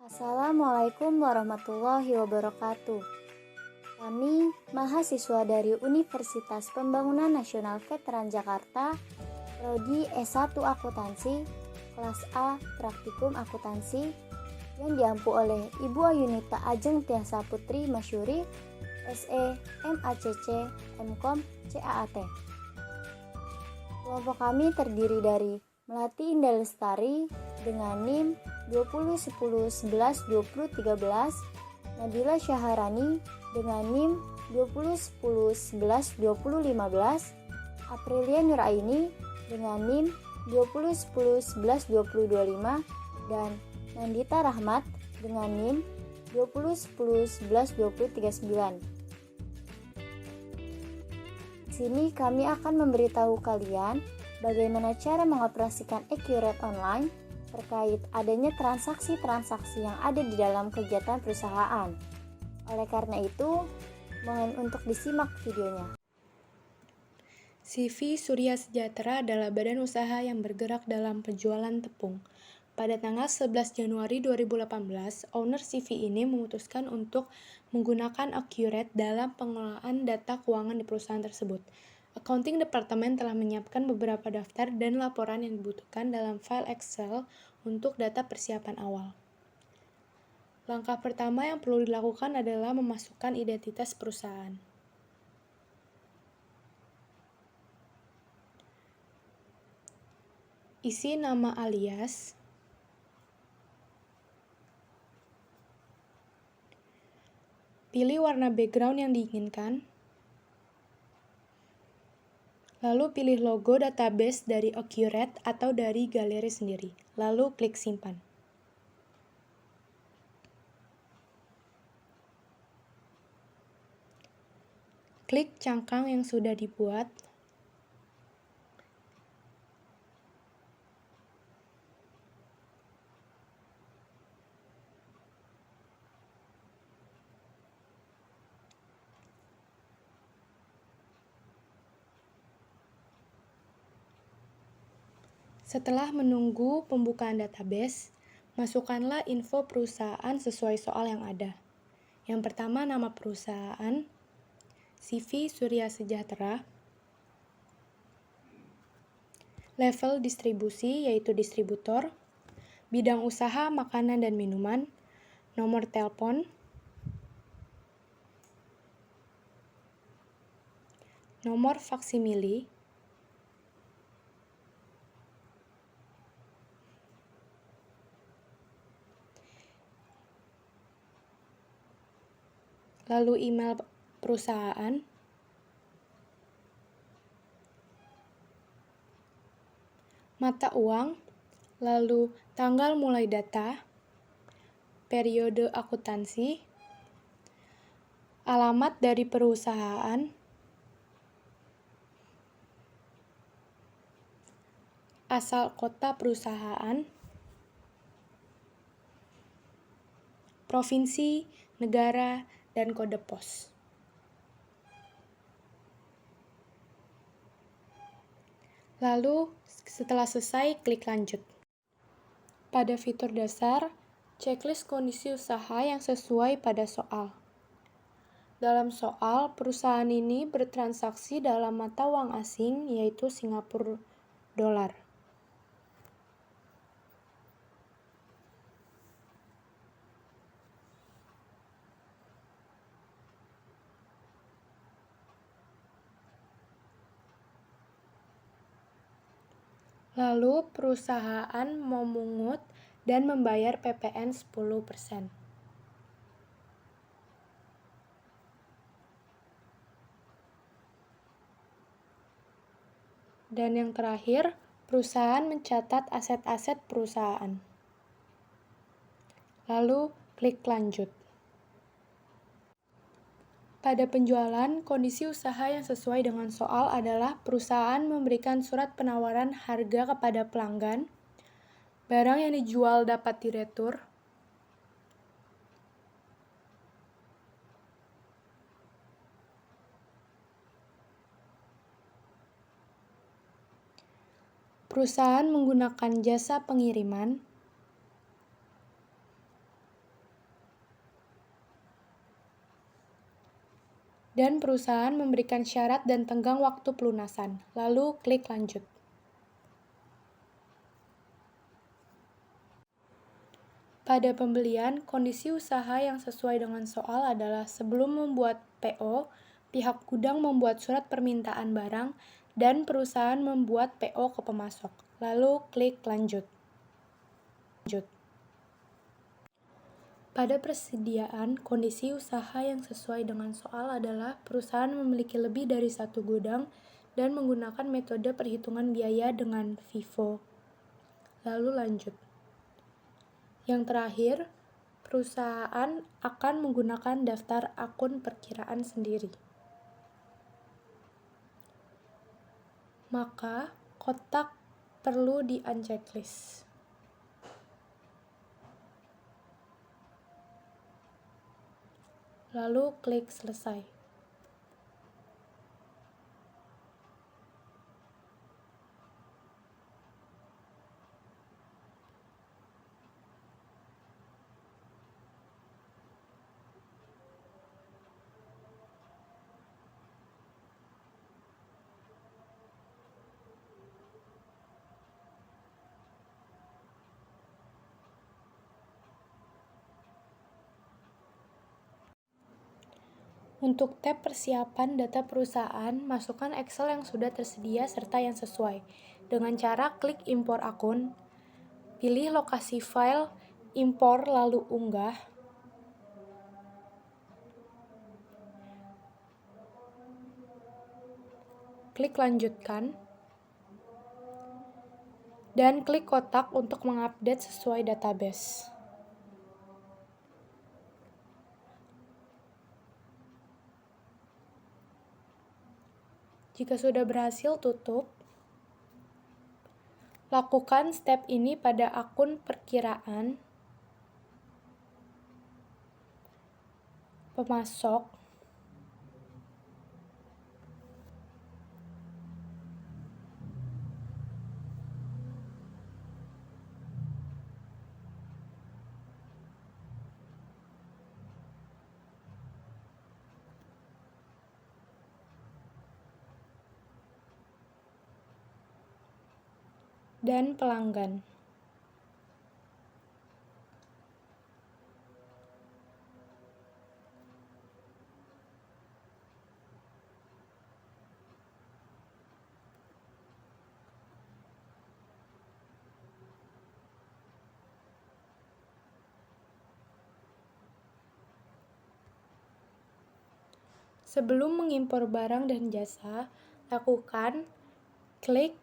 Assalamualaikum warahmatullahi wabarakatuh. Kami, mahasiswa dari Universitas Pembangunan Nasional Veteran Jakarta, Prodi S1 Akuntansi, kelas A Praktikum Akuntansi, yang diampu oleh Ibu Ayunita Ajeng Tiasa Putri Masyuri, SE, MACC, MKOM, CAAT. Kelompok kami terdiri dari Melati Indah Lestari dengan NIM 2010112013, Nabila Syaharani dengan NIM 2010112015, Aprilia Nuraini dengan NIM 2010112025, dan Nandita Rahmat dengan NIM 2010112039. Di sini kami akan memberitahu kalian bagaimana cara mengoperasikan Accurate Online terkait adanya transaksi-transaksi yang ada di dalam kegiatan perusahaan. Oleh karena itu, mohon untuk disimak videonya. CV Surya Sejahtera adalah badan usaha yang bergerak dalam penjualan tepung. Pada tanggal 11 Januari 2018, owner CV ini memutuskan untuk menggunakan Accurate dalam pengelolaan data keuangan di perusahaan tersebut. Accounting Department telah menyiapkan beberapa daftar dan laporan yang dibutuhkan dalam file Excel untuk data persiapan awal. Langkah pertama yang perlu dilakukan adalah memasukkan identitas perusahaan. Isi nama alias, pilih warna background yang diinginkan, lalu pilih logo database dari Accurate atau dari galeri sendiri, lalu klik simpan. Klik cangkang yang sudah dibuat, setelah menunggu pembukaan database, masukkanlah info perusahaan sesuai soal yang ada. Yang pertama, nama perusahaan, CV Surya Sejahtera, level distribusi yaitu distributor, bidang usaha makanan dan minuman, nomor telepon, nomor faksimili, lalu email perusahaan, mata uang, lalu tanggal mulai data, periode akuntansi, alamat dari perusahaan, asal kota perusahaan, provinsi, negara, dan kode pos. Lalu, setelah selesai, klik lanjut. Pada fitur dasar, checklist kondisi usaha yang sesuai pada soal. Dalam soal, perusahaan ini bertransaksi dalam mata uang asing, yaitu Singapura dolar. Lalu, perusahaan memungut dan membayar PPN 10%. Dan yang terakhir, perusahaan mencatat aset-aset perusahaan. Lalu, klik lanjut. Pada penjualan, kondisi usaha yang sesuai dengan soal adalah perusahaan memberikan surat penawaran harga kepada pelanggan, barang yang dijual dapat diretur, perusahaan menggunakan jasa pengiriman, dan perusahaan memberikan syarat dan tenggang waktu pelunasan. Lalu klik lanjut. Pada pembelian, kondisi usaha yang sesuai dengan soal adalah sebelum membuat PO, pihak gudang membuat surat permintaan barang dan perusahaan membuat PO ke pemasok. Lalu klik lanjut. Pada persediaan, kondisi usaha yang sesuai dengan soal adalah perusahaan memiliki lebih dari satu gudang dan menggunakan metode perhitungan biaya dengan FIFO. Lalu lanjut. Yang terakhir, perusahaan akan menggunakan daftar akun perkiraan sendiri. Maka, kotak perlu di-unchecklist. Lalu klik selesai. Untuk tab persiapan data perusahaan, masukkan Excel yang sudah tersedia serta yang sesuai. Dengan cara klik impor akun, pilih lokasi file, impor lalu unggah. Klik lanjutkan. Dan klik kotak untuk mengupdate sesuai database. Jika sudah berhasil, tutup. Lakukan step ini pada akun perkiraan, pemasok, dan pelanggan. Sebelum mengimpor barang dan jasa, lakukan klik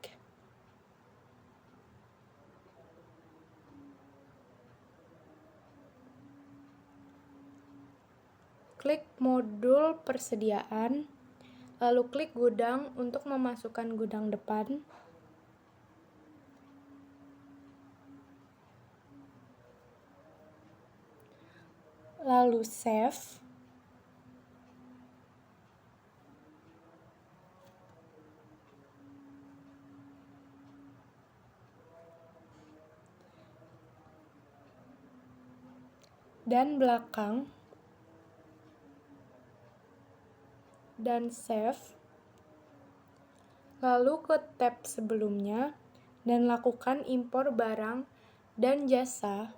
modul persediaan, lalu klik gudang untuk memasukkan gudang depan, lalu save, dan belakang, dan save, lalu ke tab sebelumnya, dan lakukan impor barang dan jasa.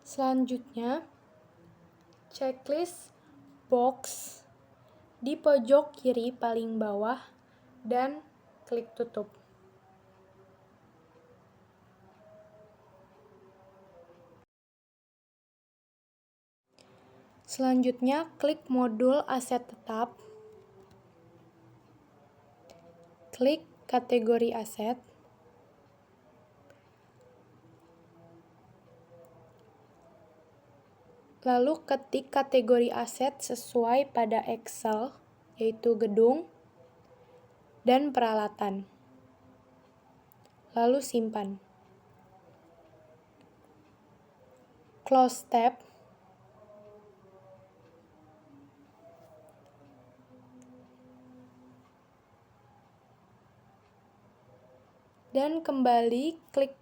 Selanjutnya, checklist box di pojok kiri paling bawah dan klik tutup. Selanjutnya, klik modul aset tetap, klik kategori aset, lalu ketik kategori aset sesuai pada Excel, yaitu gedung dan peralatan. Lalu simpan. Close tab. dan kembali klik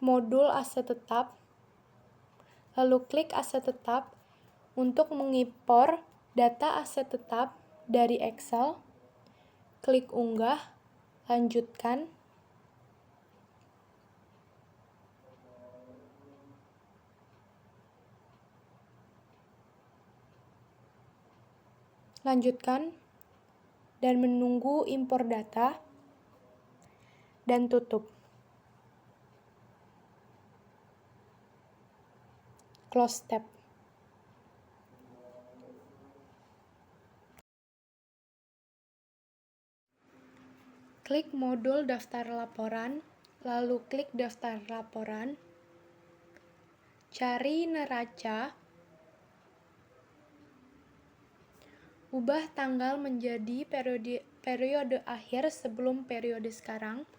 modul aset tetap, lalu klik aset tetap untuk mengimpor data aset tetap dari Excel, klik unggah, lanjutkan, dan menunggu impor data, dan tutup. Close tab. Klik modul daftar laporan, lalu klik daftar laporan, cari neraca, ubah tanggal menjadi periode akhir sebelum periode sekarang,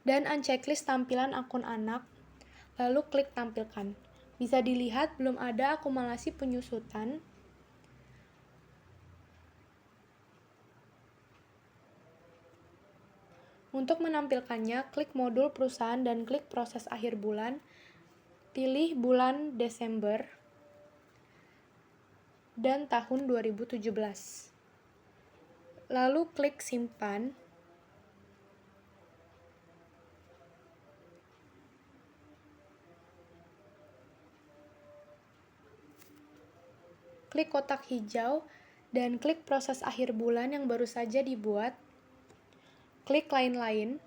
dan unchecklist tampilan akun anak, lalu klik tampilkan. Bisa dilihat belum ada akumulasi penyusutan. Untuk menampilkannya, klik modul perusahaan dan klik proses akhir bulan. Pilih bulan Desember dan tahun 2017. Lalu klik simpan. Klik kotak hijau dan klik proses akhir bulan yang baru saja dibuat. Klik lain-lain.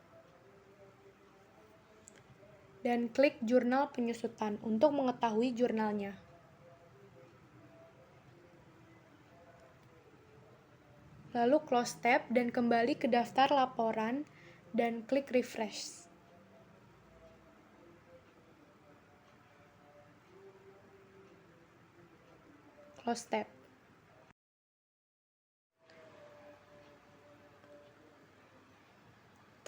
Dan klik jurnal penyusutan untuk mengetahui jurnalnya. Lalu close tab dan kembali ke daftar laporan dan klik refresh. Close tab.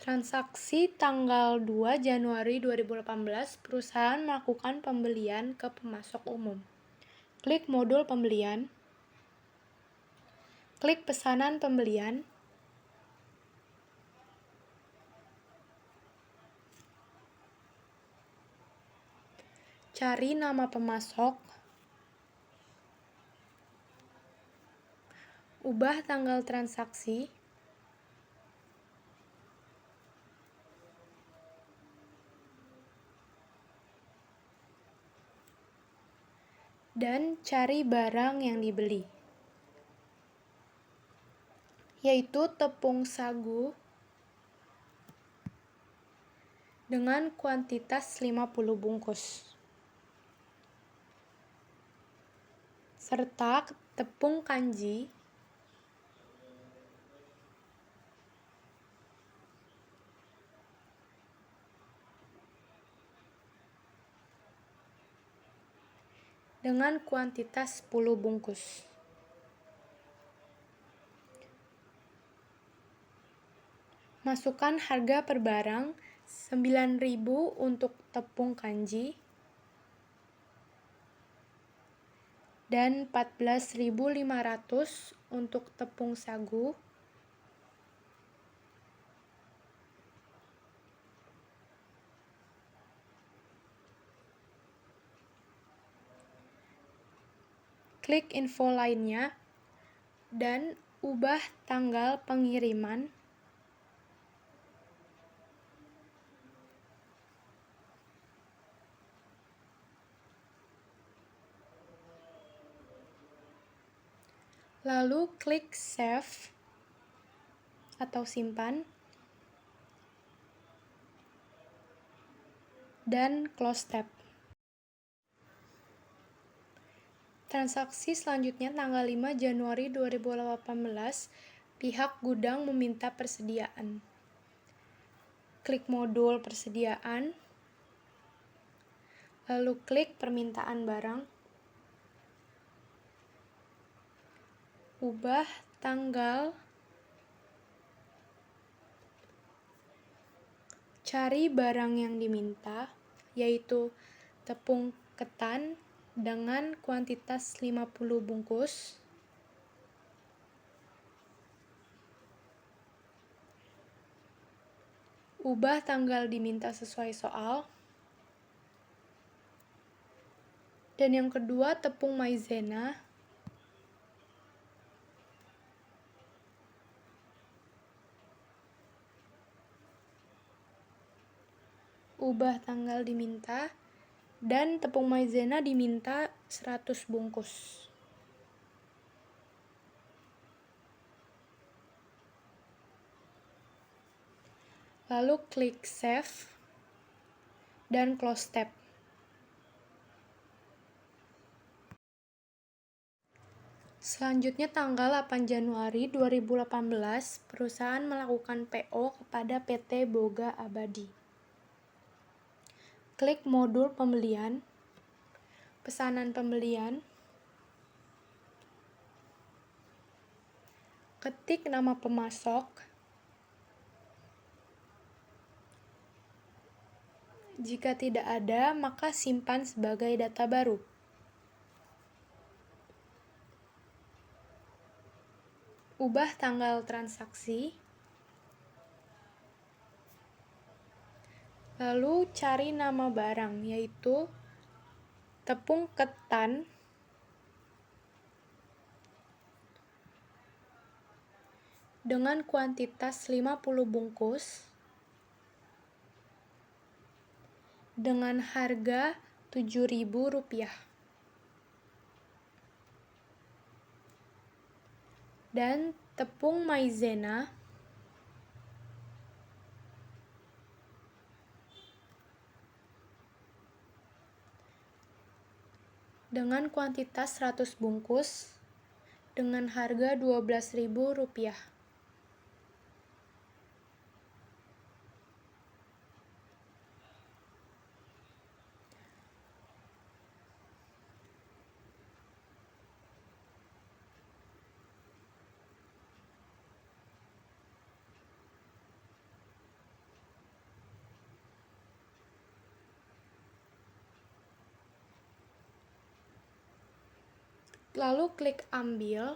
Transaksi tanggal 2 Januari 2018, perusahaan melakukan pembelian ke pemasok umum. Klik modul pembelian. Klik pesanan pembelian. Cari nama pemasok. Ubah tanggal transaksi. Dan cari barang yang dibeli, yaitu tepung sagu dengan kuantitas 50 bungkus, serta tepung kanji dengan kuantitas 10 bungkus. Masukkan harga per barang 9.000 untuk tepung kanji dan 14.500 untuk tepung sagu. Klik info lainnya dan ubah tanggal pengiriman. Lalu klik save atau simpan dan close tab. Transaksi selanjutnya tanggal 5 Januari 2018, pihak gudang meminta persediaan. Klik modul persediaan, lalu klik permintaan barang. Ubah tanggal, cari barang yang diminta, yaitu tepung ketan dengan kuantitas 50 bungkus, Ubah tanggal diminta sesuai soal. Dan yang kedua, tepung maizena. Ubah tanggal diminta. Dan tepung maizena diminta 100 bungkus. Lalu klik save dan close tab. Selanjutnya tanggal 8 Januari 2018, perusahaan melakukan PO kepada PT Boga Abadi. Klik modul pembelian, pesanan pembelian, ketik nama pemasok, jika tidak ada, maka simpan sebagai data baru. Ubah tanggal transaksi, lalu cari nama barang, yaitu tepung ketan dengan kuantitas 50 bungkus dengan harga Rp7.000. Dan tepung maizena dengan kuantitas 100 bungkus dengan harga Rp12.000. Lalu klik ambil,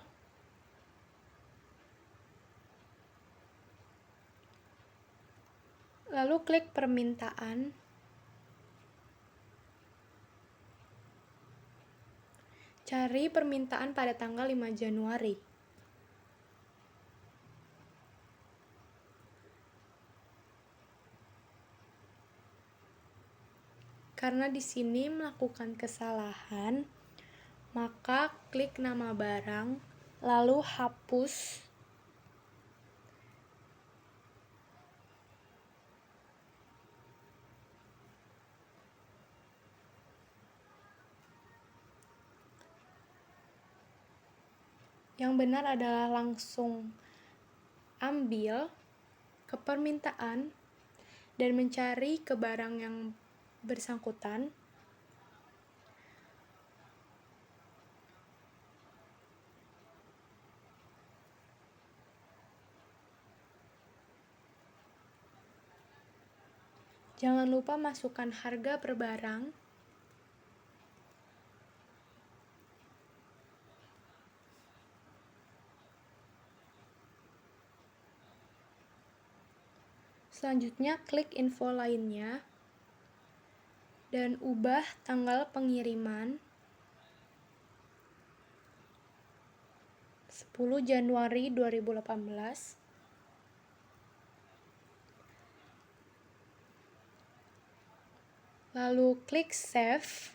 lalu klik permintaan, cari permintaan pada tanggal 5 Januari. Karena di sini melakukan kesalahan, maka klik nama barang, lalu hapus. Yang benar adalah langsung ambil ke permintaan dan mencari ke barang yang bersangkutan. Jangan lupa masukkan harga per barang. Selanjutnya klik info lainnya dan ubah tanggal pengiriman 10 Januari 2018. Lalu klik save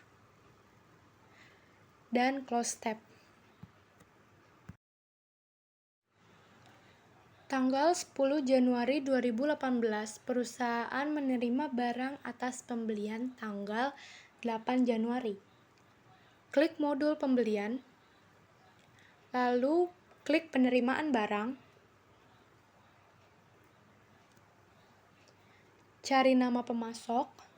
dan close tab. Tanggal 10 Januari 2018, perusahaan menerima barang atas pembelian tanggal 8 Januari. Klik modul pembelian, lalu klik penerimaan barang, cari nama pemasok,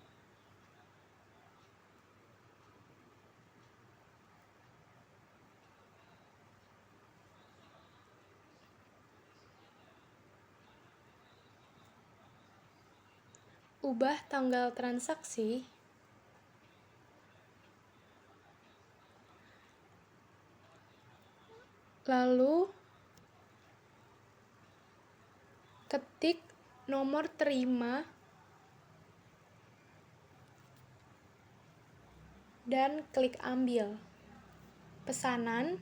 ubah tanggal transaksi, lalu ketik nomor terima, dan klik ambil pesanan,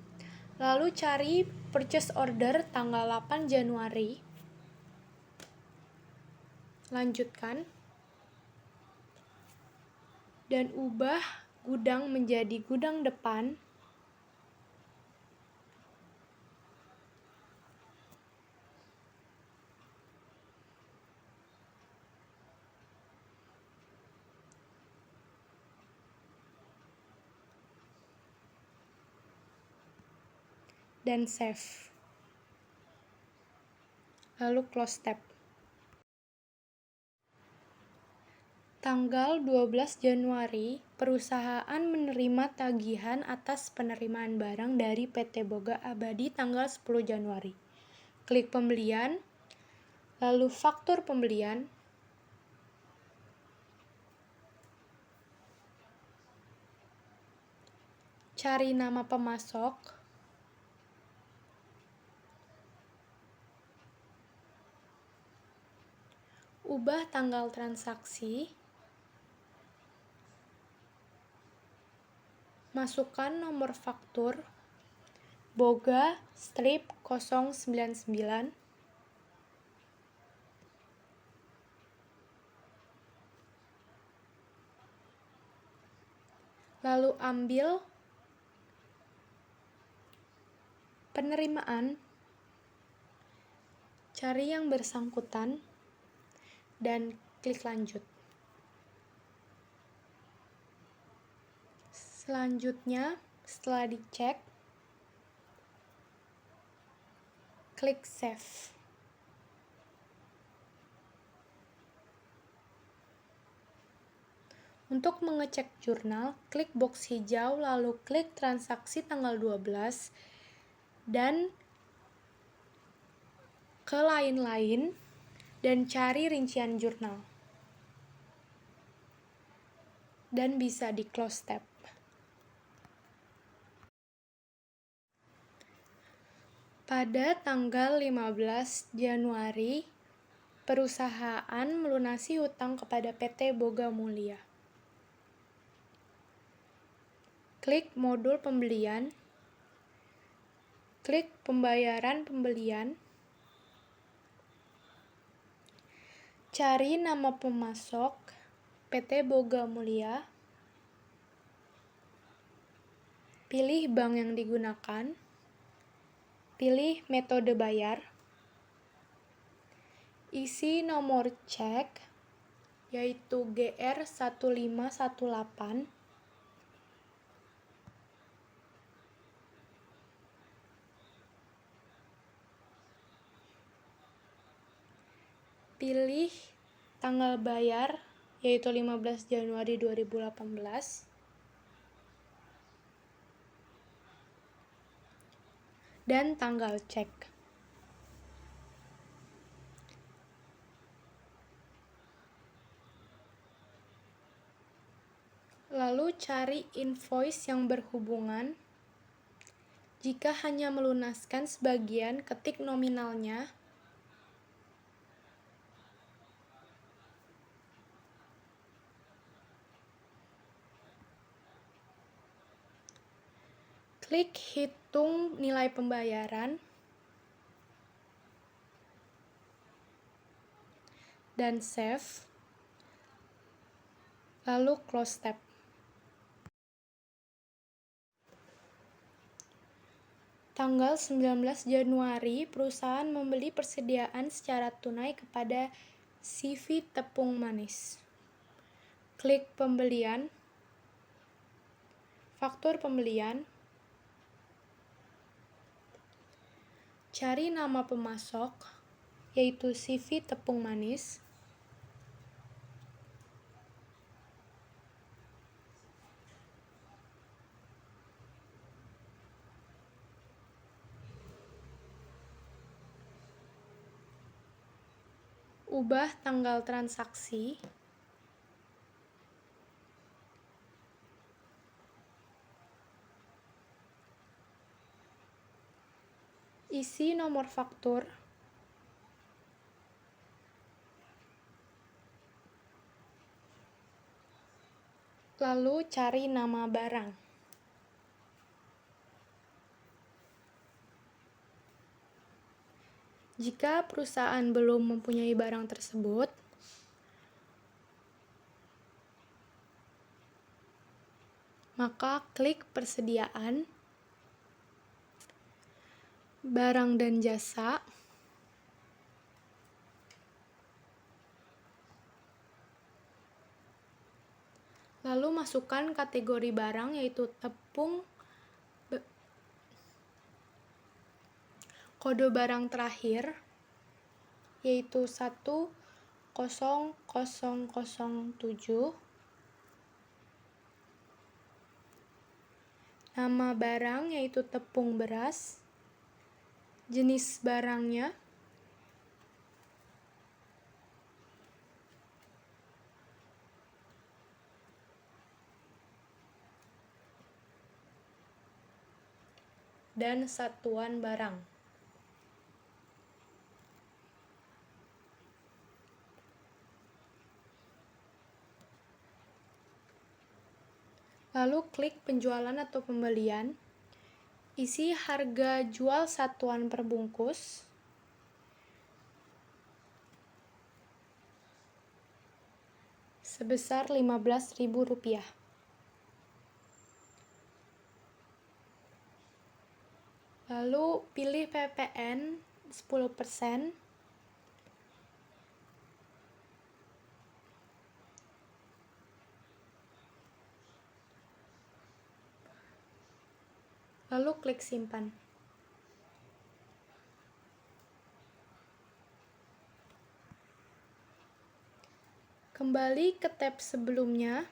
lalu cari purchase order tanggal 8 Januari, lanjutkan, dan ubah gudang menjadi gudang depan, dan save. Lalu close tab. Tanggal 12 Januari, perusahaan menerima tagihan atas penerimaan barang dari PT Boga Abadi tanggal 10 Januari. Klik pembelian, lalu faktur pembelian, cari nama pemasok, ubah tanggal transaksi, masukkan nomor faktur Boga strip 099, lalu ambil penerimaan, cari yang bersangkutan, dan klik lanjut. Selanjutnya, setelah dicek, klik save. Untuk mengecek jurnal, klik box hijau lalu klik transaksi tanggal 12 dan ke lain-lain dan cari rincian jurnal. Dan bisa di close tab. Pada tanggal 15 Januari, perusahaan melunasi hutang kepada PT Boga Mulia. Klik modul pembelian, klik pembayaran pembelian, cari nama pemasok PT Boga Mulia, pilih bank yang digunakan, pilih metode bayar, isi nomor cek yaitu GR1518, pilih tanggal bayar yaitu 15 Januari 2018, dan tanggal cek. Lalu cari invoice yang berhubungan. Jika hanya melunaskan sebagian, ketik nominalnya. Klik hitung nilai pembayaran. Dan save. Lalu close tab. Tanggal 19 Januari, perusahaan membeli persediaan secara tunai kepada CV Tepung Manis. Klik pembelian, faktur pembelian, cari nama pemasok, yaitu CV Tepung Manis, ubah tanggal transaksi, isi nomor faktur, Lalu cari nama barang. Jika perusahaan belum mempunyai barang tersebut, maka klik persediaan, barang dan jasa, lalu masukkan kategori barang yaitu tepung, kode barang terakhir yaitu 10007, nama barang yaitu tepung beras, jenis barangnya, dan satuan barang. Lalu klik penjualan atau pembelian, isi harga jual satuan per bungkus, sebesar Rp15.000. Lalu pilih PPN 10%, lalu klik simpan. Kembali ke tab sebelumnya,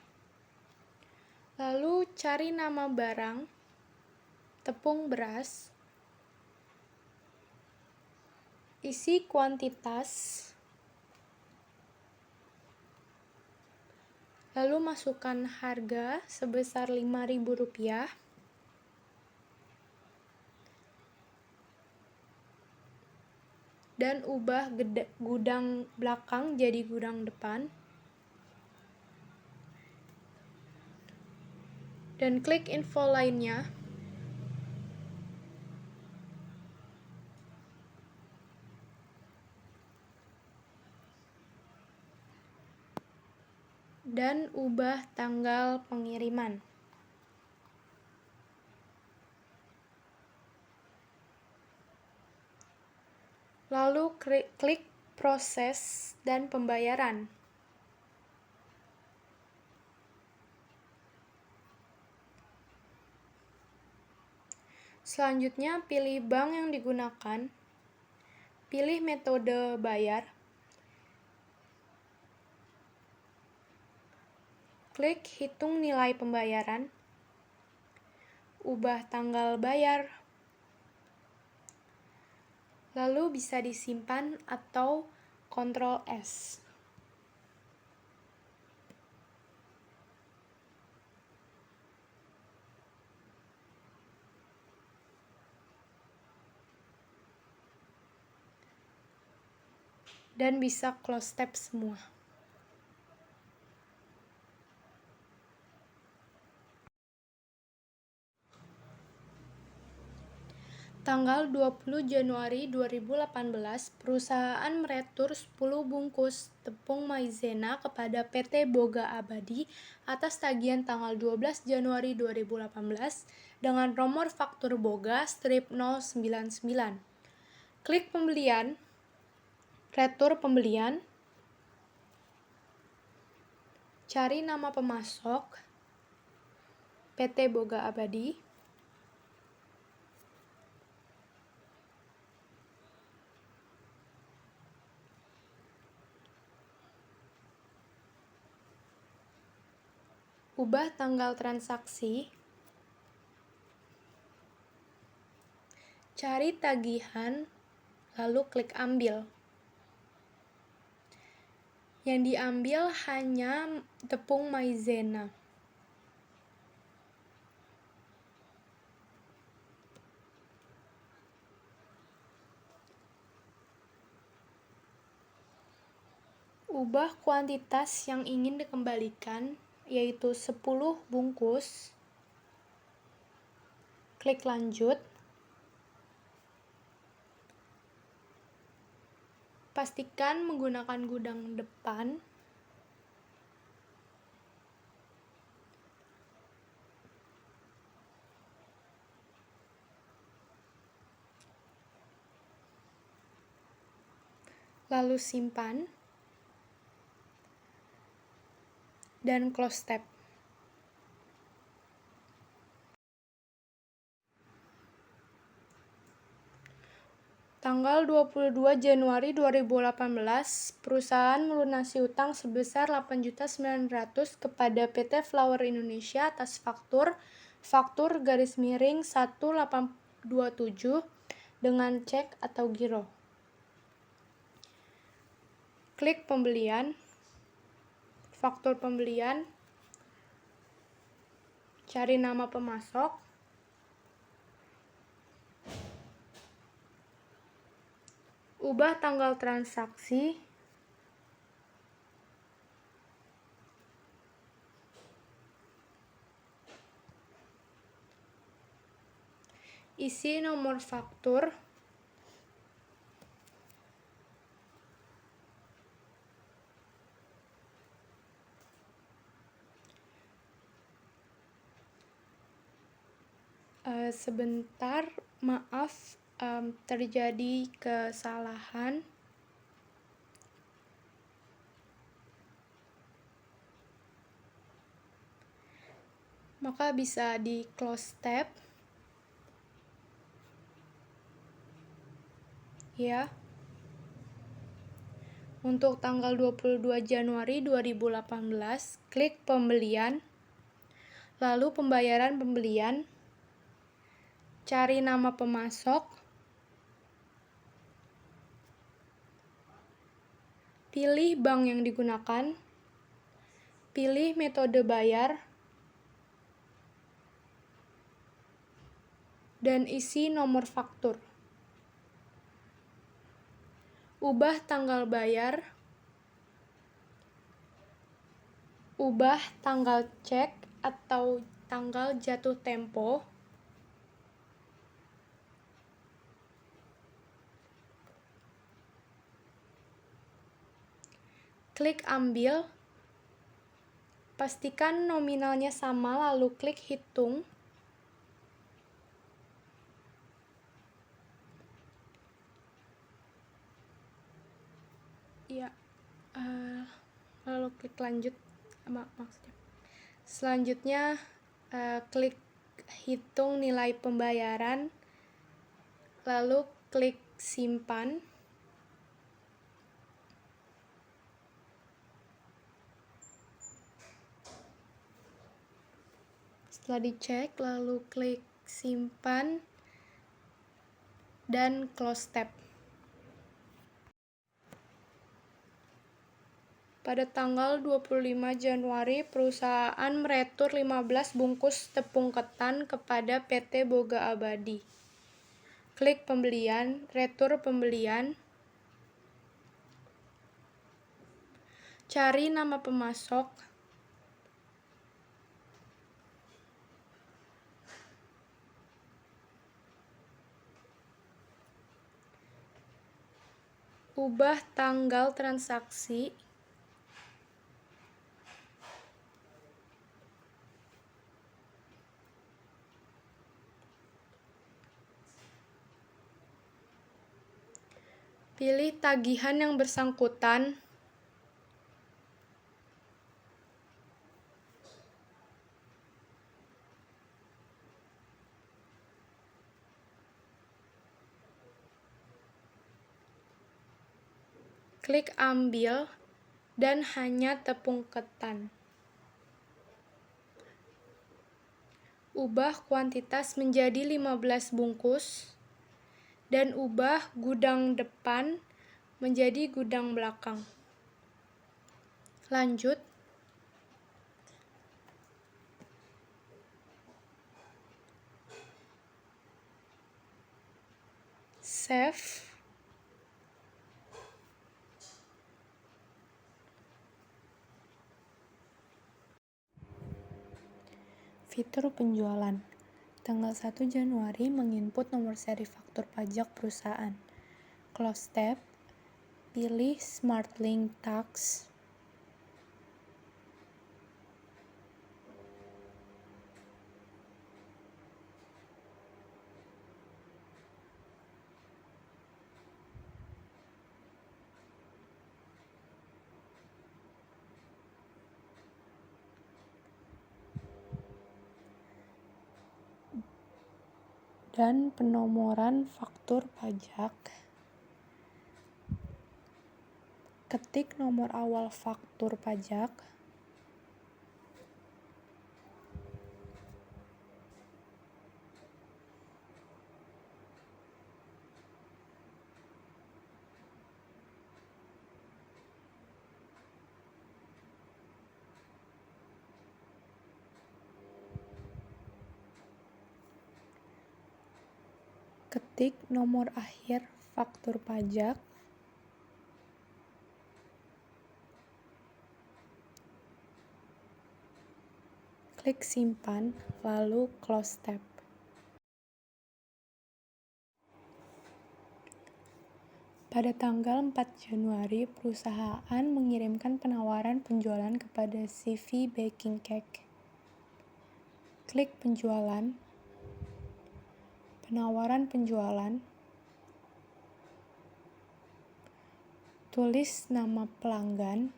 lalu cari nama barang, tepung beras, isi kuantitas, lalu masukkan harga sebesar Rp5.000, dan ubah gudang belakang jadi gudang depan, dan klik info lainnya. Dan ubah tanggal pengiriman. Lalu klik proses dan pembayaran. Selanjutnya, pilih bank yang digunakan, pilih metode bayar, klik hitung nilai pembayaran, ubah tanggal bayar, lalu bisa disimpan atau Ctrl S. Dan bisa close tab semua. Tanggal 20 Januari 2018, perusahaan meretur 10 bungkus tepung maizena kepada PT Boga Abadi atas tagihan tanggal 12 Januari 2018 dengan nomor faktur Boga strip 099. Klik pembelian, retur pembelian, cari nama pemasok, PT Boga Abadi, ubah tanggal transaksi, cari tagihan, lalu klik ambil. Yang diambil hanya tepung maizena. Ubah kuantitas yang ingin dikembalikan yaitu 10 bungkus. Klik lanjut. Pastikan menggunakan gudang depan. Lalu simpan. Dan close tab. Tanggal 22 Januari 2018, perusahaan melunasi utang sebesar 8.900.000 kepada PT Flower Indonesia atas faktur 1827 dengan cek atau giro. Klik pembelian, faktur pembelian, cari nama pemasok, ubah tanggal transaksi, isi nomor faktur, sebentar, maaf, terjadi kesalahan. Maka bisa di close tab. Ya. Untuk tanggal 22 Januari 2018, klik pembelian, lalu pembayaran pembelian, cari nama pemasok, pilih bank yang digunakan, pilih metode bayar, dan isi nomor faktur. Ubah tanggal bayar, ubah tanggal cek atau tanggal jatuh tempo, klik ambil, pastikan nominalnya sama lalu klik hitung. Ya, lalu klik lanjut. Maksudnya. Selanjutnya klik hitung nilai pembayaran, lalu klik simpan. Setelah dicek, lalu klik simpan dan close tab. Pada tanggal 25 Januari, perusahaan meretur 15 bungkus tepung ketan kepada PT Boga Abadi. Klik pembelian, retur pembelian, cari nama pemasok, ubah tanggal transaksi, pilih tagihan yang bersangkutan, klik ambil, dan hanya tepung ketan. Ubah kuantitas menjadi 15 bungkus, dan ubah gudang depan menjadi gudang belakang. Lanjut. Save. Fitur penjualan. Tanggal 1 Januari menginput nomor seri faktur pajak perusahaan. Close tab. Pilih SmartLink Tax. Dan penomoran faktur pajak. Ketik nomor awal faktur pajak. Ketik nomor akhir faktur pajak. Klik simpan, lalu close tab. Pada tanggal 4 Januari, perusahaan mengirimkan penawaran penjualan kepada CV Baking Cake. Klik penjualan, penawaran penjualan, tulis nama pelanggan,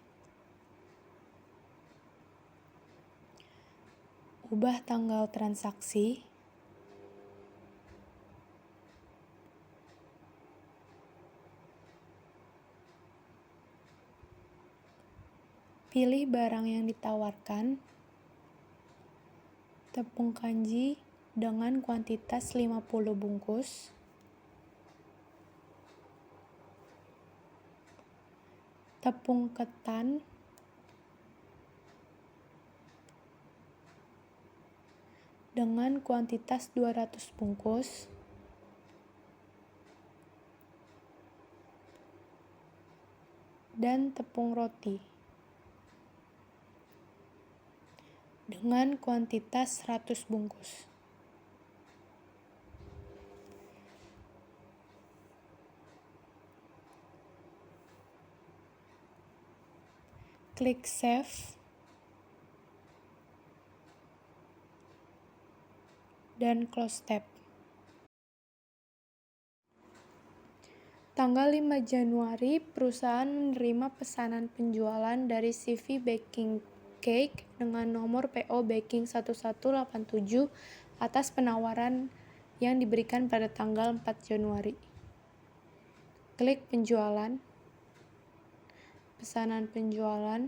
ubah tanggal transaksi, pilih barang yang ditawarkan, tepung kanji dengan kuantitas 50 bungkus, tepung ketan dengan kuantitas 200 bungkus, dan tepung roti dengan kuantitas 100 bungkus. Klik save dan close tab. Tanggal 5 Januari, perusahaan menerima pesanan penjualan dari CV Baking Cake dengan nomor PO Baking 1187 atas penawaran yang diberikan pada tanggal 4 Januari. Klik penjualan, pesanan penjualan,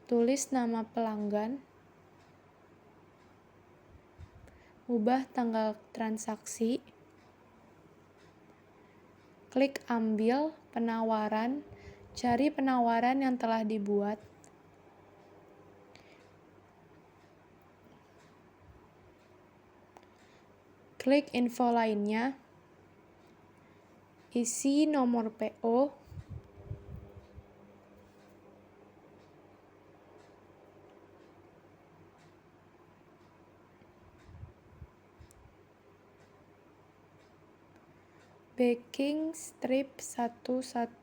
tulis nama pelanggan, ubah tanggal transaksi, klik ambil penawaran, cari penawaran yang telah dibuat, klik info lainnya, isi nomor PO, baking strip 1187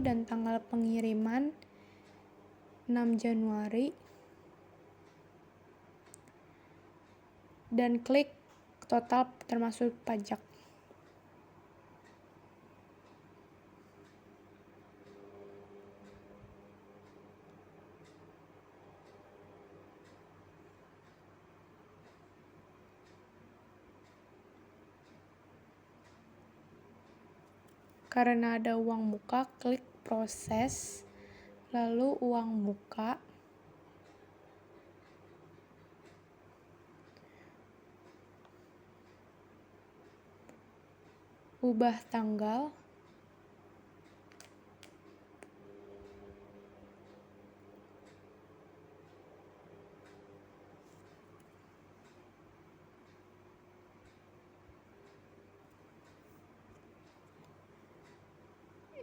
dan tanggal pengiriman 6 Januari, dan klik total termasuk pajak. Karena ada uang muka, klik proses, lalu uang muka, ubah tanggal,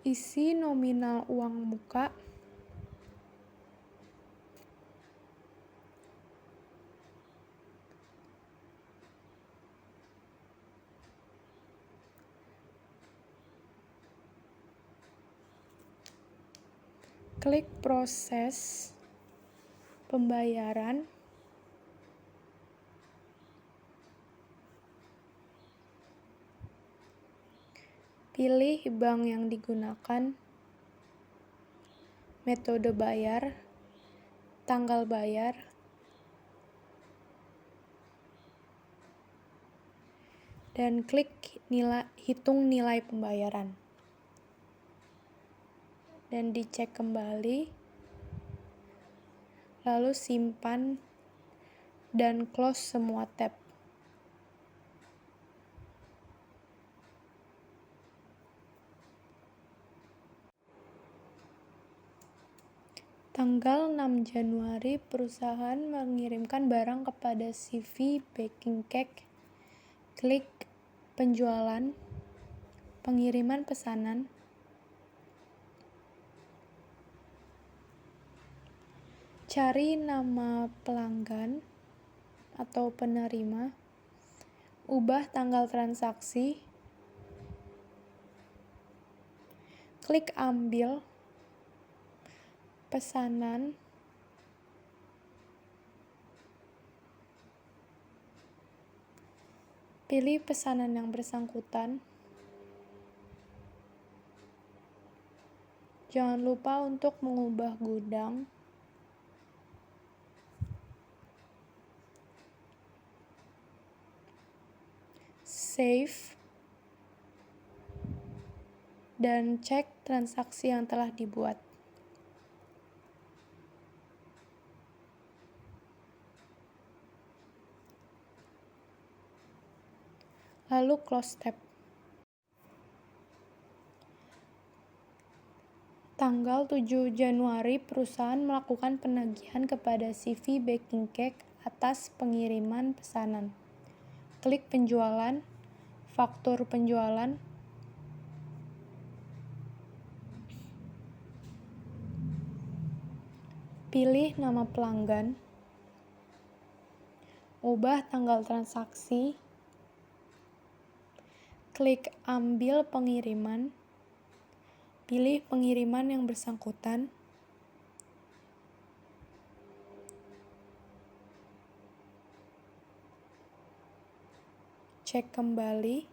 isi nominal uang muka, Klik proses pembayaran. Pilih bank yang digunakan, metode bayar, tanggal bayar, dan klik hitung nilai pembayaran. Dan dicek kembali, lalu simpan dan close semua tab. Tanggal 6 Januari, perusahaan mengirimkan barang kepada CV Baking Cake. Klik penjualan, pengiriman pesanan, cari nama pelanggan atau penerima, ubah tanggal transaksi, klik ambil pesanan, pilih pesanan yang bersangkutan. Jangan lupa untuk mengubah gudang. Save dan cek transaksi yang telah dibuat. Lalu close tab. Tanggal 7 Januari, perusahaan melakukan penagihan kepada CV Baking Cake atas pengiriman pesanan. Klik penjualan, faktur penjualan, pilih nama pelanggan, ubah tanggal transaksi, klik ambil pengiriman, pilih pengiriman yang bersangkutan, cek kembali,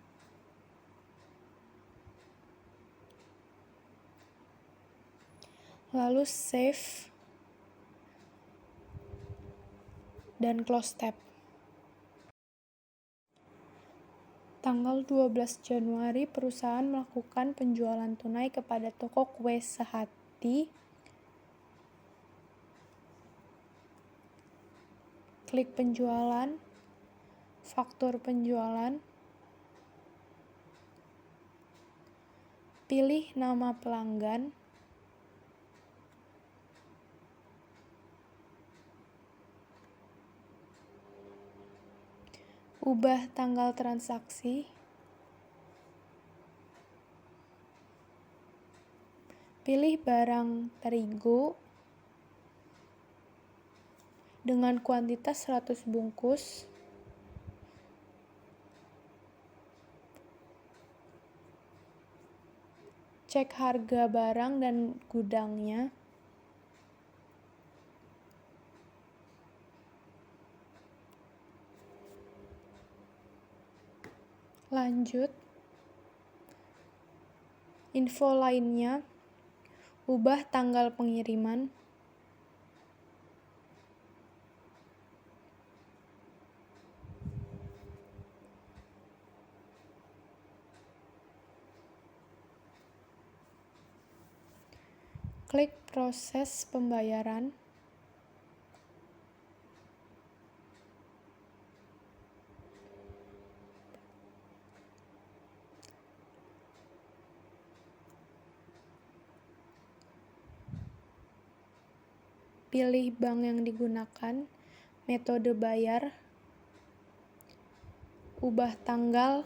lalu save dan close tab. Tanggal 12 Januari, perusahaan melakukan penjualan tunai kepada toko kue Sehati. Klik penjualan, faktur penjualan, pilih nama pelanggan, ubah tanggal transaksi, pilih barang terigu dengan kuantitas 100 bungkus, cek harga barang dan gudangnya, lanjut, info lainnya, ubah tanggal pengiriman, klik proses pembayaran, pilih bank yang digunakan, metode bayar, ubah tanggal,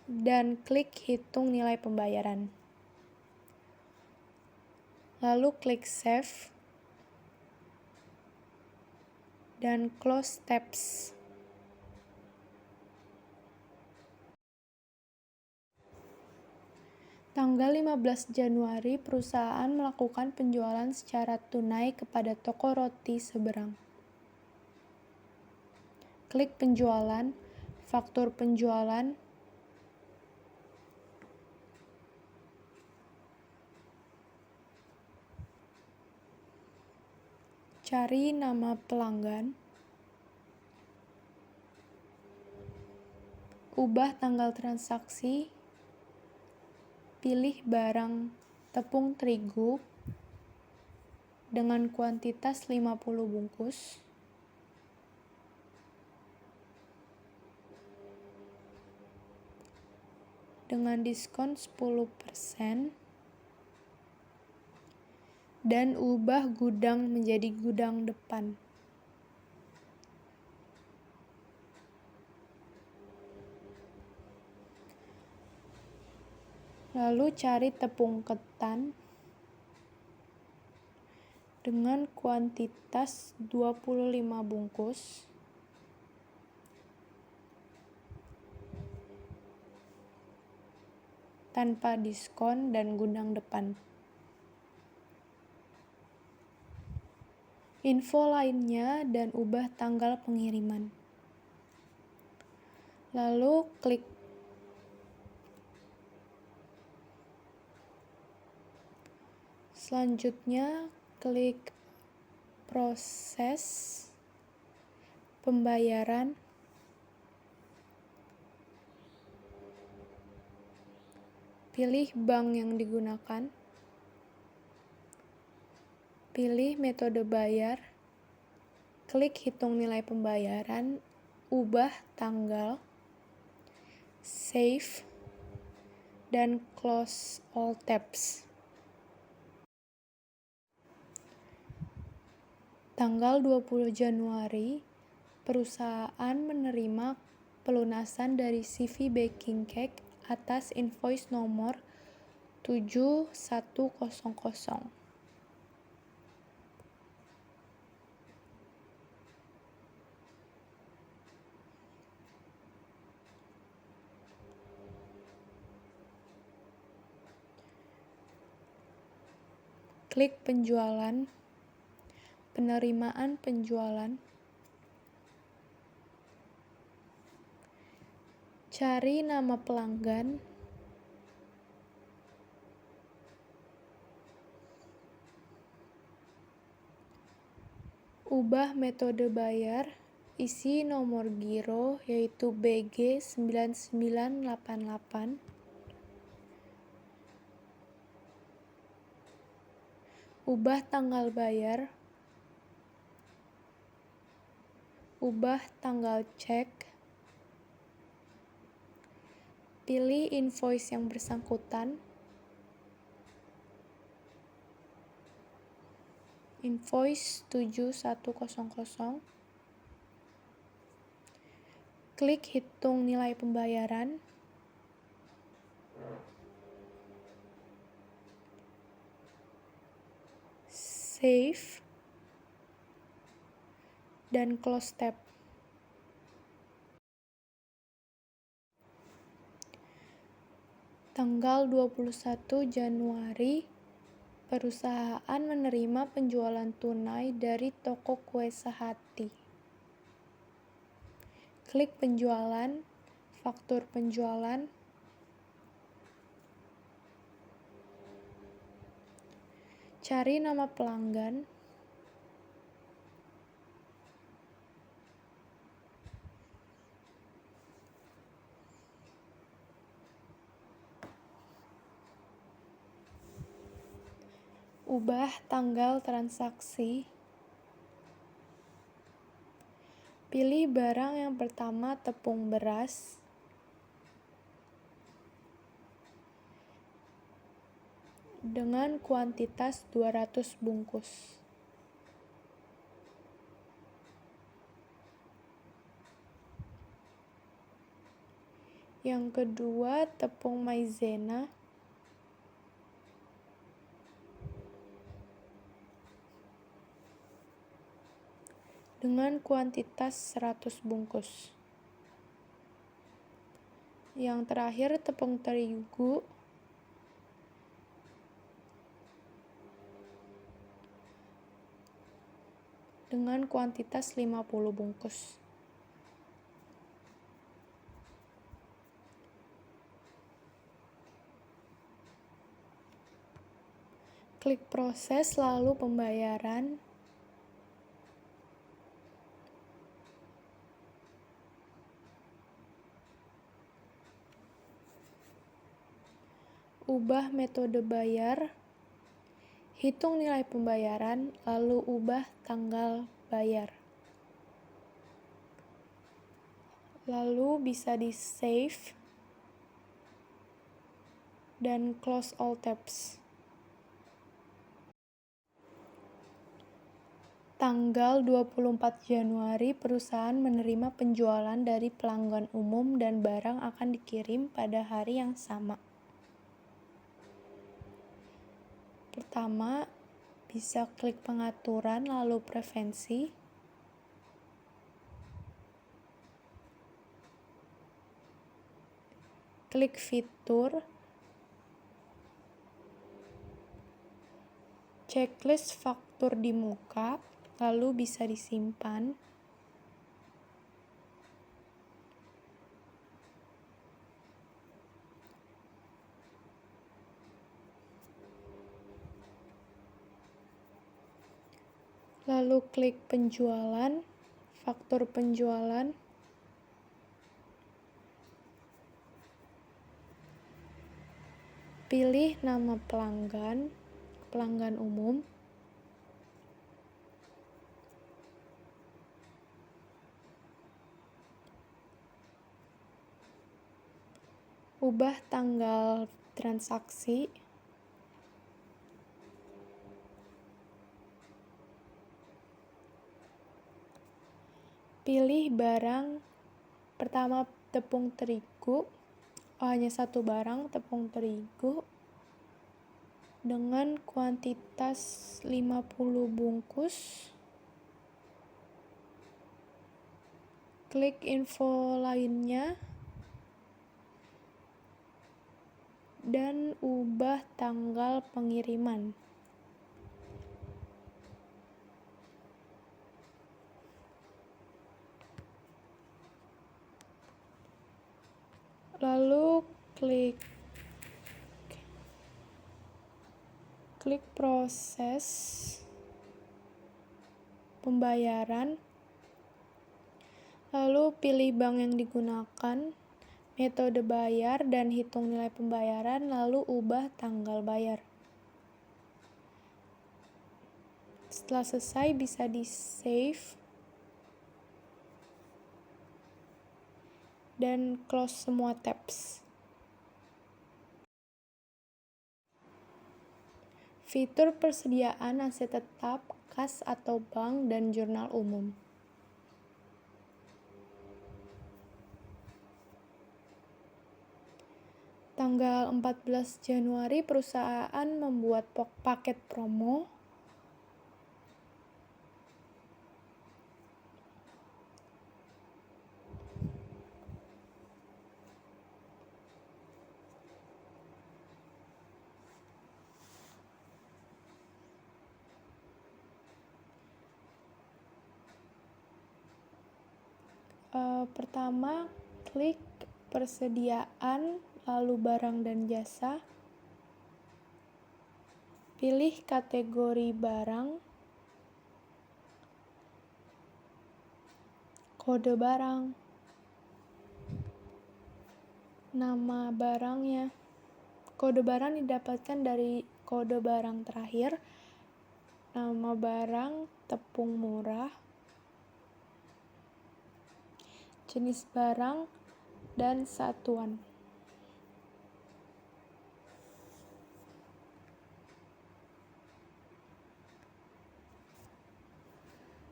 dan klik hitung nilai pembayaran. Lalu klik save dan close tabs. Tanggal 15 Januari, perusahaan melakukan penjualan secara tunai kepada toko roti seberang. Klik penjualan, faktur penjualan, cari nama pelanggan, ubah tanggal transaksi, pilih barang tepung terigu dengan kuantitas 50 bungkus, dengan diskon 10%, dan ubah gudang menjadi gudang depan. Lalu cari tepung ketan dengan kuantitas 25 bungkus, tanpa diskon dan gudang depan. Info lainnya dan ubah tanggal pengiriman. Lalu klik selanjutnya, klik proses pembayaran. Pilih bank yang digunakan. Pilih metode bayar. Klik hitung nilai pembayaran, ubah tanggal, save, dan close all tabs. Tanggal 20 Januari, perusahaan menerima pelunasan dari CV Baking Cake atas invoice nomor 7100. Klik penjualan, penerimaan penjualan, cari nama pelanggan, ubah metode bayar, isi nomor giro yaitu BG9988, ubah tanggal bayar, ubah tanggal cek, pilih invoice yang bersangkutan, invoice 7100, klik hitung nilai pembayaran, save, dan close tab. Tanggal 21 Januari, perusahaan menerima penjualan tunai dari toko kue Sehati. Klik penjualan, faktur penjualan, cari nama pelanggan, ubah tanggal transaksi, pilih barang yang pertama tepung beras, dengan kuantitas 200 bungkus. Yang kedua, tepung maizena dengan kuantitas 100 bungkus. Yang terakhir, tepung terigu dengan kuantitas 50 bungkus. Klik proses lalu pembayaran. Ubah metode bayar. Hitung nilai pembayaran, lalu ubah tanggal bayar. Lalu bisa di-save dan close all tabs. Tanggal 24 Januari, perusahaan menerima penjualan dari pelanggan umum dan barang akan dikirim pada hari yang sama. Pertama, bisa klik pengaturan lalu preferensi. Klik fitur. Checklist faktur di muka, lalu bisa disimpan. Lalu klik penjualan, faktur penjualan. Pilih nama pelanggan, pelanggan umum. Ubah tanggal transaksi. Pilih barang pertama tepung terigu. Hanya satu barang tepung terigu dengan kuantitas 50 bungkus. Klik info lainnya dan ubah tanggal pengiriman. Lalu klik proses pembayaran. Lalu pilih bank yang digunakan, metode bayar, dan hitung nilai pembayaran, lalu ubah tanggal bayar. Setelah selesai, bisa di-save dan close semua tabs. Fitur persediaan aset tetap, kas atau bank, dan jurnal umum. Tanggal 14 Januari, perusahaan membuat paket promo. Pertama, klik persediaan, lalu barang dan jasa. Pilih kategori barang, kode barang, nama barangnya. Kode barang didapatkan dari kode barang terakhir, nama barang, tepung murah, jenis barang, dan satuan.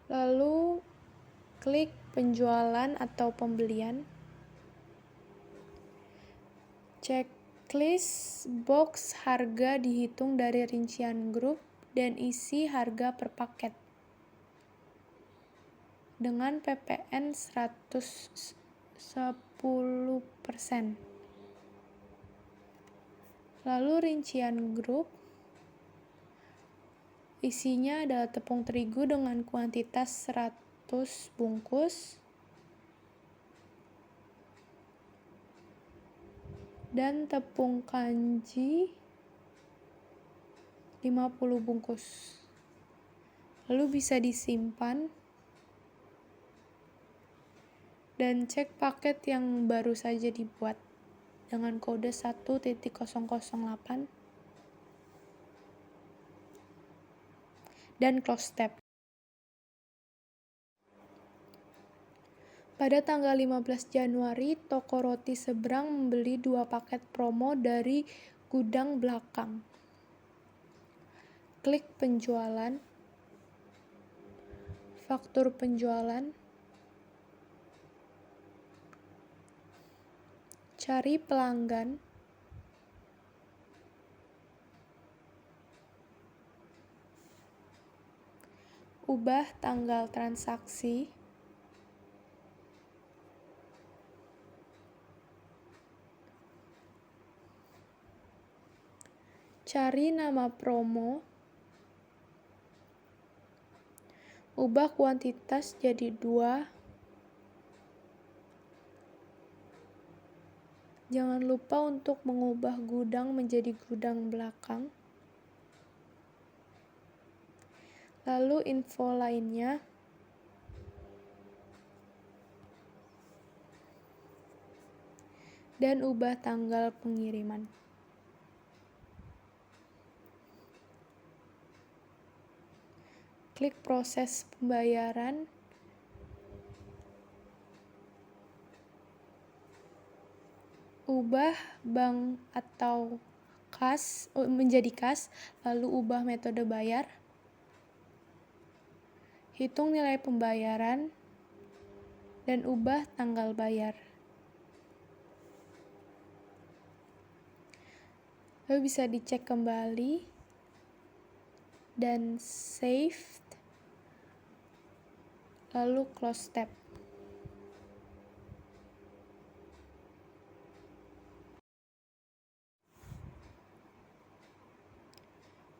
Lalu klik penjualan atau pembelian. Checklist box harga dihitung dari rincian grup dan isi harga per paket dengan PPN 110%. Lalu rincian grup Isinya adalah tepung terigu dengan kuantitas 100 bungkus dan tepung kanji 50 bungkus. Lalu bisa disimpan dan cek paket yang baru saja dibuat dengan kode 1.008 dan close tab. Pada tanggal 15 Januari, toko roti seberang membeli 2 paket promo dari gudang belakang. Klik penjualan, faktur penjualan, cari pelanggan, ubah tanggal transaksi, cari nama promo, ubah kuantitas jadi 2. Jangan lupa untuk mengubah gudang menjadi gudang belakang. Lalu info lainnya. Dan ubah tanggal pengiriman. Klik proses pembayaran. Ubah bank atau kas menjadi kas, lalu ubah metode bayar. Hitung nilai pembayaran dan ubah tanggal bayar. Lalu bisa dicek kembali dan save, lalu close tab.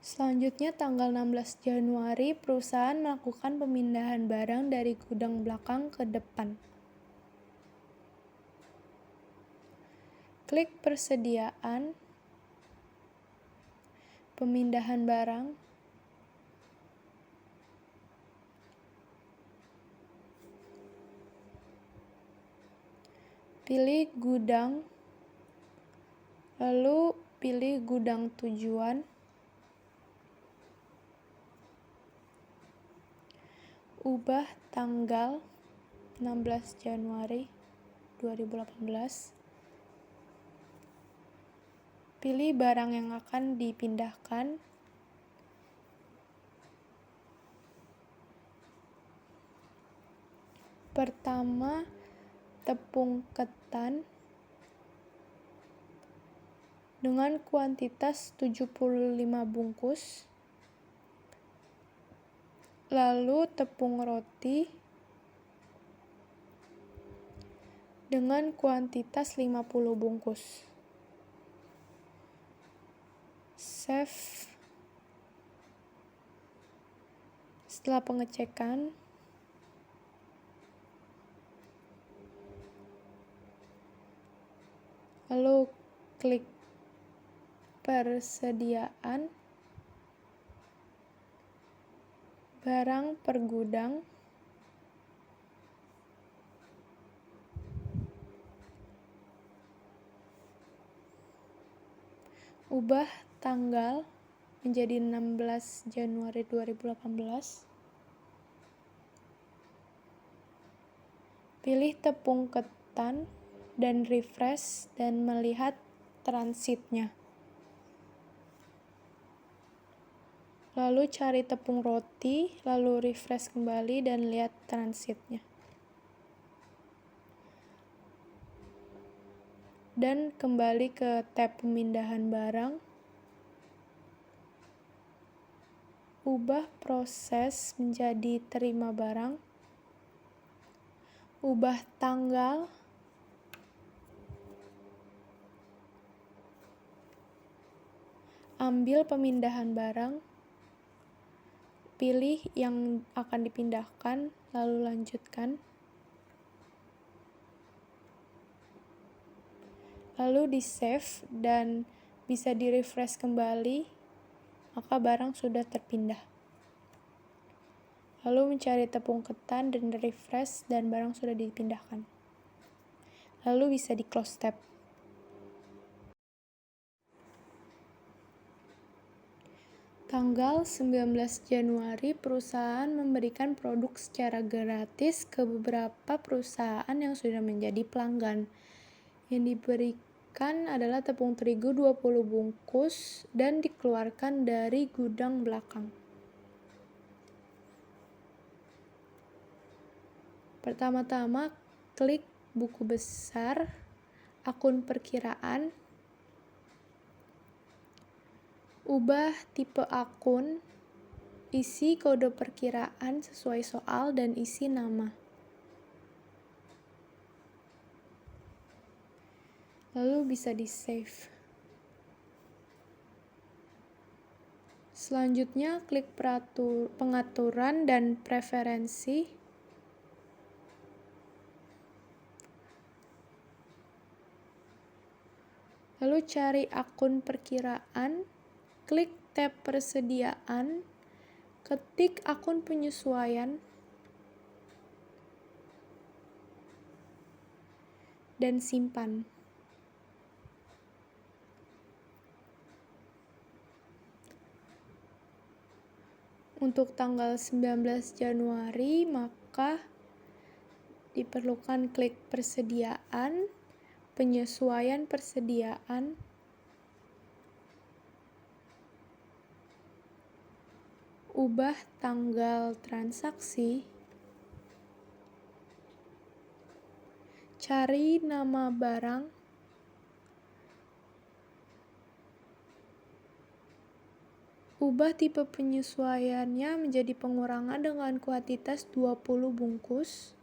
Selanjutnya tanggal 16 Januari, perusahaan melakukan pemindahan barang dari gudang belakang ke depan. Klik persediaan, pemindahan barang, pilih gudang, lalu pilih gudang tujuan, ubah tanggal 16 Januari 2018, pilih barang yang akan dipindahkan, pertama tepung ketan dengan kuantitas 75 bungkus, lalu tepung roti dengan kuantitas 50 bungkus. Save. Setelah pengecekan, lalu klik persediaan, barang per gudang, ubah tanggal menjadi 16 Januari 2018, pilih tepung ketan dan refresh dan melihat transitnya. Lalu cari tepung roti, lalu refresh kembali dan lihat transitnya. Dan kembali ke tab pemindahan barang. Ubah proses menjadi terima barang. Ubah tanggal. Ambil pemindahan barang. Pilih yang akan dipindahkan, lalu lanjutkan. Lalu di-save dan bisa di-refresh kembali, maka barang sudah terpindah. Lalu mencari tepung ketan dan refresh dan barang sudah dipindahkan. Lalu bisa di-close tab. Tanggal 19 Januari, perusahaan memberikan produk secara gratis ke beberapa perusahaan yang sudah menjadi pelanggan. Yang diberikan adalah tepung terigu 20 bungkus dan dikeluarkan dari gudang belakang. Pertama-tama, klik buku besar, akun perkiraan, ubah tipe akun, isi kode perkiraan sesuai soal, dan isi nama. Lalu bisa di-save. Selanjutnya, klik pengaturan dan preferensi. Lalu cari akun perkiraan, klik tab persediaan, ketik akun penyesuaian, dan simpan. Untuk tanggal 19 Januari, maka diperlukan klik persediaan, penyesuaian persediaan, ubah tanggal transaksi, cari nama barang, ubah tipe penyesuaiannya menjadi pengurangan dengan kuantitas 20 bungkus,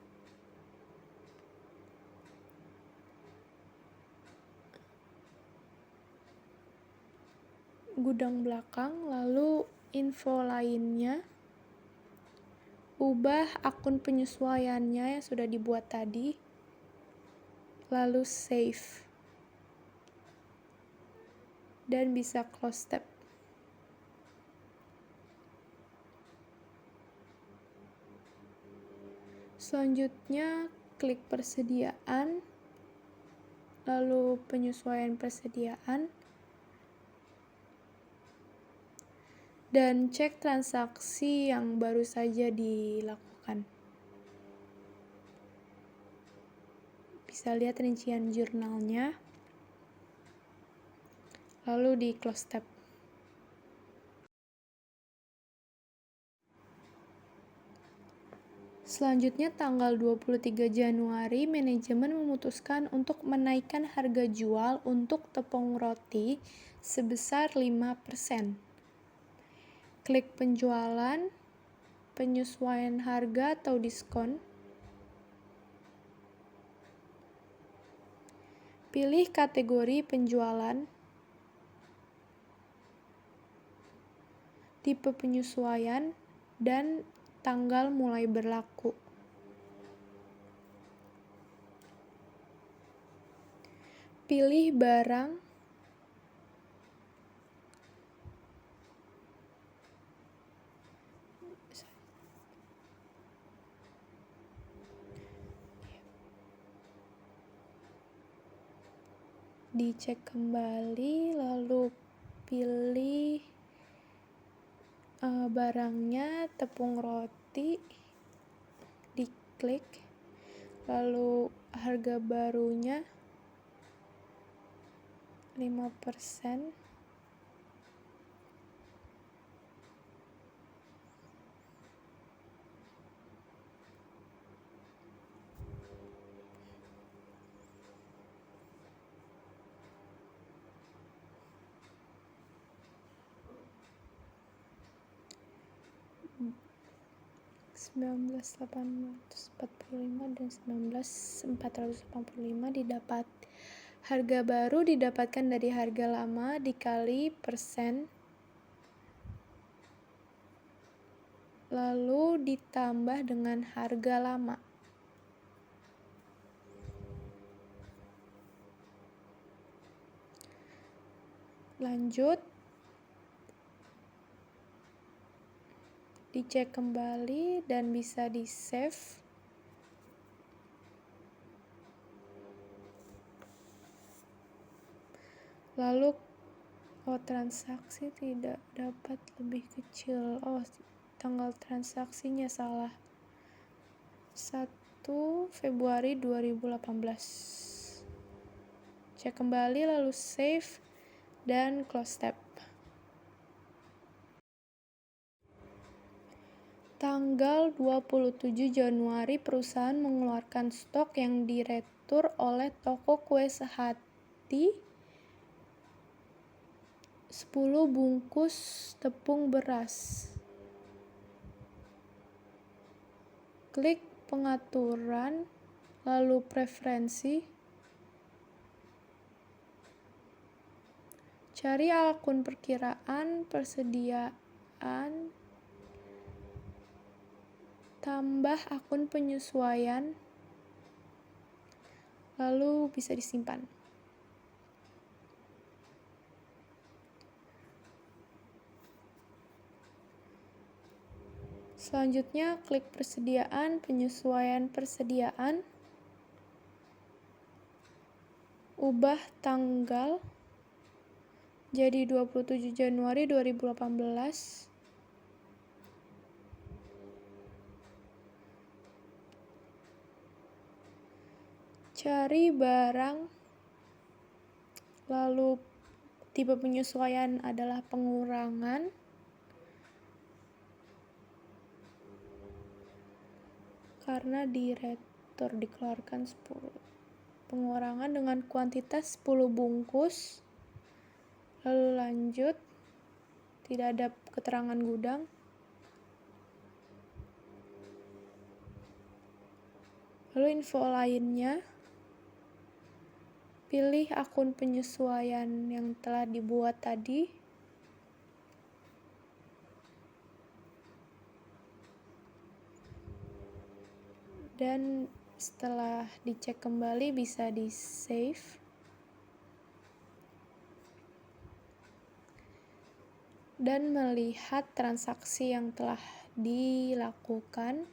gudang belakang, lalu info lainnya, ubah akun penyesuaiannya yang sudah dibuat tadi, lalu save, dan bisa close tab. Selanjutnya, klik persediaan, lalu penyesuaian persediaan, dan cek transaksi yang baru saja dilakukan. Bisa lihat rincian jurnalnya, lalu di close tab. Selanjutnya, tanggal 23 Januari, manajemen memutuskan untuk menaikkan harga jual untuk tepung roti sebesar 5%. Klik penjualan, penyesuaian harga atau diskon. Pilih kategori penjualan, tipe penyesuaian, dan tanggal mulai berlaku. Pilih barang, dicek kembali, lalu pilih barangnya tepung roti, diklik, lalu harga barunya 5%, $19.845 dan $19.485 didapat. Harga baru didapatkan dari harga lama dikali persen lalu ditambah dengan harga lama. Lanjut, dicek kembali dan bisa di-save. Lalu transaksi tidak dapat lebih kecil. Tanggal transaksinya salah. 1 Februari 2018. Cek kembali lalu save dan close tab. Tanggal 27 Januari perusahaan mengeluarkan stok yang diretur oleh toko kue Sehati 10 bungkus tepung beras. Klik pengaturan, lalu preferensi. Cari akun perkiraan persediaan. Tambah akun penyesuaian. Lalu bisa disimpan. Selanjutnya, klik persediaan, penyesuaian persediaan, ubah tanggal jadi 27 Januari 2018. Cari barang, lalu tipe penyesuaian adalah pengurangan. Karena diretur dikeluarkan 10. Pengurangan dengan kuantitas 10 bungkus. Lalu lanjut. Tidak ada keterangan gudang. Lalu info lainnya. Pilih akun penyesuaian yang telah dibuat tadi. Dan setelah dicek kembali bisa di-save. Dan melihat transaksi yang telah dilakukan.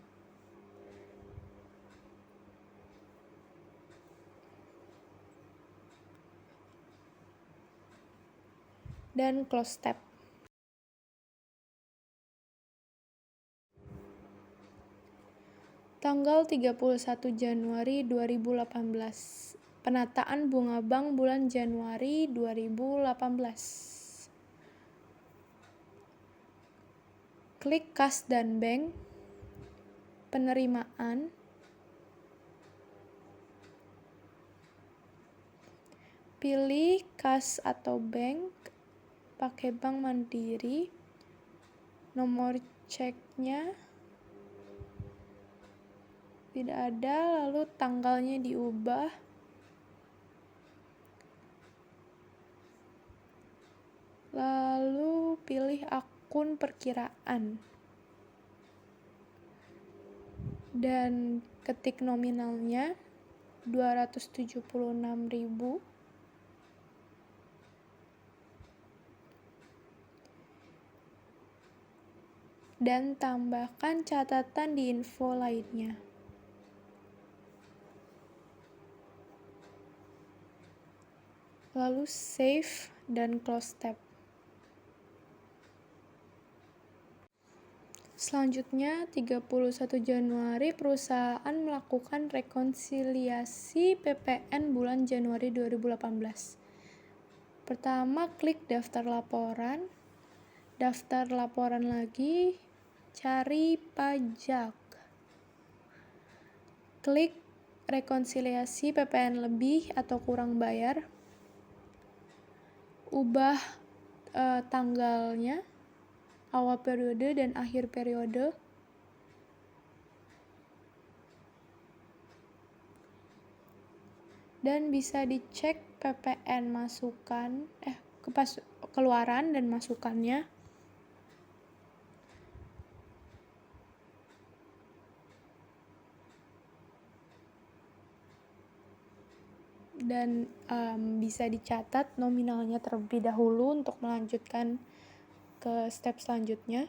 Dan close tab. Tanggal 31 Januari 2018. Penataan bunga bank bulan Januari 2018. Klik kas dan bank. Penerimaan. Pilih kas atau bank. Pakai Bank Mandiri. Nomor ceknya tidak ada, lalu tanggalnya diubah. Lalu pilih akun perkiraan. Dan ketik nominalnya 276.000. Dan tambahkan catatan di info lainnya. Lalu save dan close tab. Selanjutnya, 31 Januari perusahaan melakukan rekonsiliasi PPN bulan Januari 2018. Pertama, klik daftar laporan. Daftar laporan lagi, cari pajak. Klik rekonsiliasi PPN lebih atau kurang bayar. Ubah tanggalnya, awal periode dan akhir periode. Dan bisa dicek PPN keluaran dan masukannya. dan bisa dicatat nominalnya terlebih dahulu untuk melanjutkan ke step selanjutnya.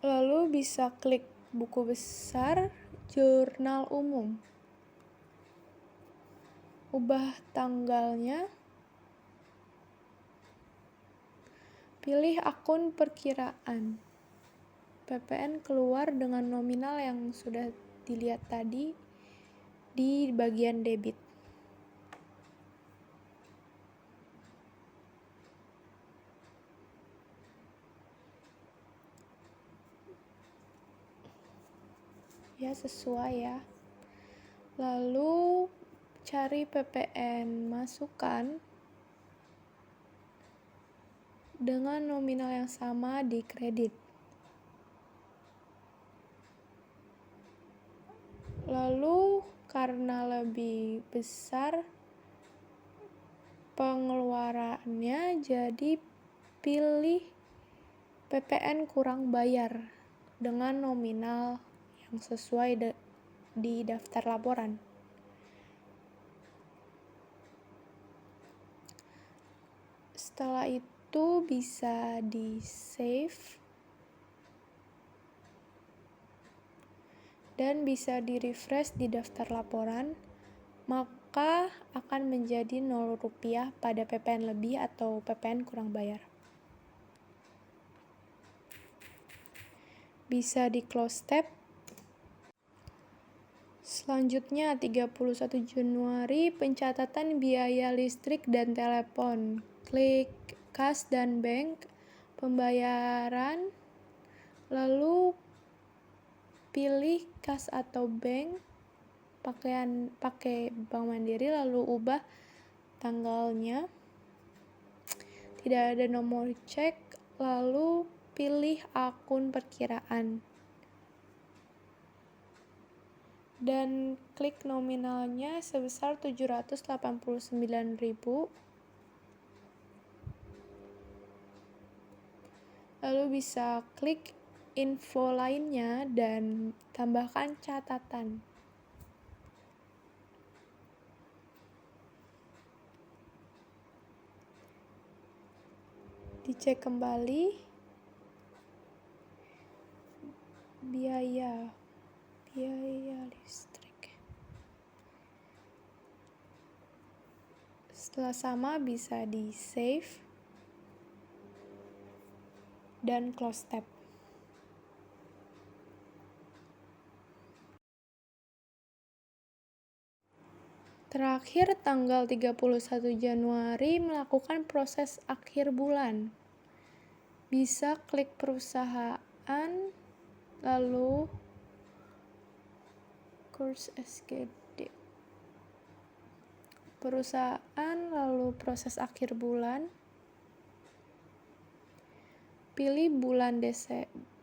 Lalu bisa klik buku besar, jurnal umum. Ubah tanggalnya. Pilih akun perkiraan. PPN keluar dengan nominal yang sudah dilihat tadi di bagian debit. Ya, sesuai ya. Lalu cari PPN masukan dengan nominal yang sama di kredit. Lalu karena lebih besar pengeluarannya, jadi pilih PPN kurang bayar dengan nominal yang sesuai di daftar laporan. Setelah itu bisa di save dan bisa di refresh di daftar laporan, maka akan menjadi Rp0 pada PPN lebih atau PPN kurang bayar. Bisa di close tab. Selanjutnya 31 Januari pencatatan biaya listrik dan telepon. Klik kas dan bank, pembayaran, lalu pilih kas atau bank, pakai Bank Mandiri, lalu ubah tanggalnya. Tidak ada nomor cek, lalu pilih akun perkiraan. Dan klik nominalnya sebesar 789.000. Lalu bisa klik info lainnya dan tambahkan catatan. Dicek kembali biaya listrik. Setelah sama bisa di save dan close tab. Terakhir tanggal 31 Januari melakukan proses akhir bulan. Bisa klik perusahaan, lalu kurs SGD. Perusahaan, lalu proses akhir bulan. Pilih bulan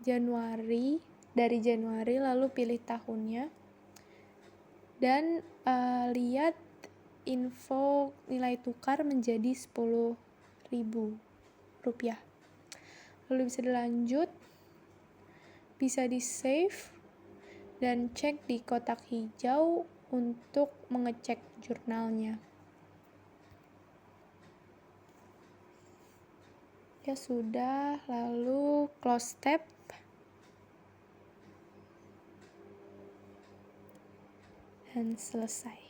Januari, dari Januari, lalu pilih tahunnya. Dan lihat info nilai tukar menjadi Rp10.000. Lalu bisa dilanjut, bisa di save, dan cek di kotak hijau untuk mengecek jurnalnya. Ya sudah, lalu close tab. Dan selesai.